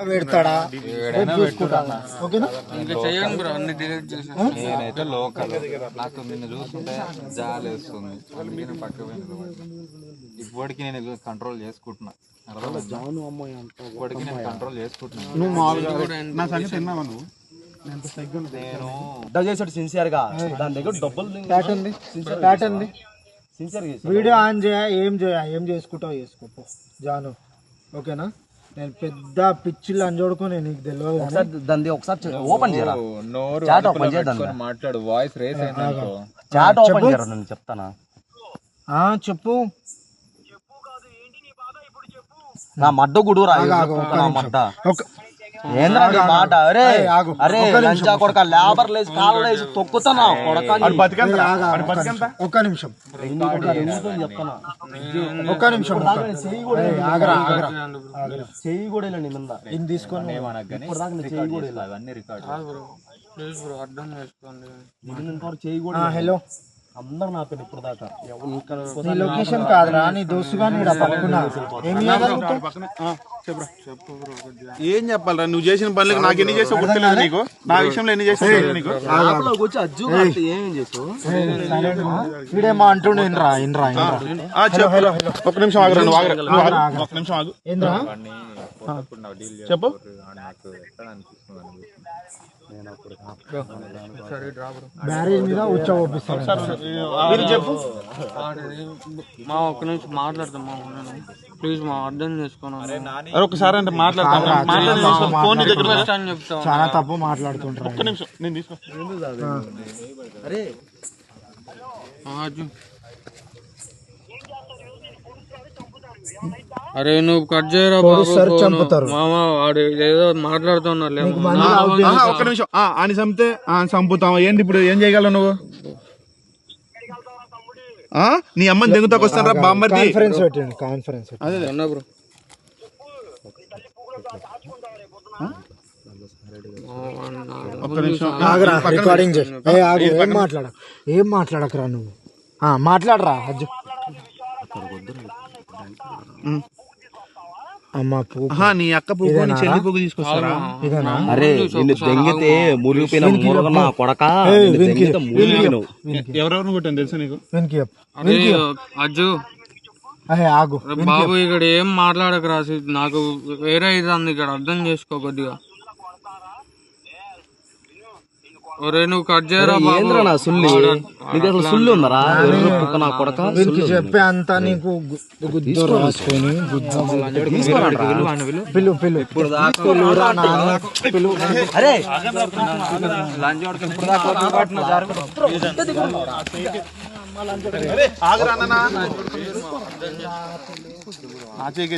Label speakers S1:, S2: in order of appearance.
S1: పెడతాడా
S2: నేనైతే లోకల్ నాకు నిన్ను చూస్తుంటే జాలి వేస్తుంది. అందుకే నేను పక్క ఇప్పటికి నేను కంట్రోల్ చేసుకుంటున్నా. ఇప్పటికి నేను కంట్రోల్ చేసుకుంటున్నాను.
S3: నేను చేసాడు సిన్సియర్ గా దాని దగ్గర డబ్బులు
S1: వీడియో ఆన్ చేయ ఏం చేసుకుంటావు చేసుకో జాను, ఓకేనా? నేను పెద్ద పిచ్చిలు అని చూడుకొని నీకు తెలియదు.
S3: దాన్ని ఒకసారి ఓపెన్ చేయరా, చాట్ ఓపెన్ చేయడానికి
S2: మాట్లాడు. వాయిస్ రేస్ అయిందనుకో,
S3: చాట్ ఓపెన్ చేయరా, నేను చెప్తానా?
S1: చెప్పు.
S3: నా మడ్డ గుడురా, నా మడ్డ ఏంద్రా నీ మాట? అరే అరే లంచా కొడక, లేబర్ లేసి కాళ్ళు వేసి తొక్కుతానా కొడక.
S1: ఒక్క నిమిషం
S3: చెయ్యి కూడా నీ మీద
S1: ఇది తీసుకొని
S3: చెయ్యి కూడా. హలో అందరు నా పేరు ఇప్పుడు దాకా
S1: నీ లొకేషన్ కాదురా, నీ దోస్తుగా పక్కన
S4: ఏం చెప్పాలరా? నువ్వు చేసిన పనులకు నాకు ఎన్ని చేసావు గుర్తులేదు నీకు? నా విషయంలో ఎన్ని చేసావు నీకు?
S1: వీడేమో అంటుండే.
S4: ఒక్క నిమిషం ఆగు, ఒక్క నిమిషం ఆగు. చెప్పు.
S1: మ్యారేజ్ మీద వచ్చా ఒప్పిస్తాను.
S4: చెప్పు
S5: మా ఒక్క నిమిషం మాట్లాడతాం మా, ప్లీజ్ మా అర్థం చేసుకోండి.
S4: ఒకసారి అంటే మాట్లాడతాను. ఫోన్ దగ్గర
S5: చెప్తాను,
S1: చాలా తప్పు మాట్లాడుతుంటారు.
S4: ఒక్క నిమిషం నేను తీసుకో.
S5: అరే నువ్వు కట్ చేయరా
S1: చంపుతారు
S5: మామ, వాడు ఏదో మాట్లాడుతున్నారు.
S4: ఒక్క నిమిషం. అని చంపితే చంపుతావు. ఏంటి ఇప్పుడు ఏం చేయగలవు నువ్వు? నీ అమ్మని దెంగుతాకు వస్తాను రా బామ్మర్ది.
S1: Conference
S5: bro.
S4: ఒక్క నిమిషం
S1: రికార్డింగ్ ఏం మాట్లాడకరా నువ్వు. మాట్లాడరా అజ్జు.
S4: నీ అక్క పువ్వు నీ చెల్లి పువ్వు తీసుకొస్తారా?
S3: అరే నిన్ను దెంగితే మురిగిపోయిన మురగ కొడక.
S4: ఎవరెవరిని కొట్టాను తెలుసా నీకు?
S5: అజ్జు
S1: ఆగు
S5: బాబు, ఇక్కడ ఏం మాట్లాడక రాసి నాకు వేరే ఇది ఇక్కడ అర్థం చేసుకో కొద్దిగా. ఒరే నువ్వు కట్ చేయరా
S3: ఏంద్రా నా సుల్లి, నీకు అసలు సుల్లి ఉందరా? నా కొడక
S1: చెప్పే అంతా నీకు గుద్దు రాసుకొని పిలు పిలు ఇప్పుడు
S3: అరే
S4: ఆచేకి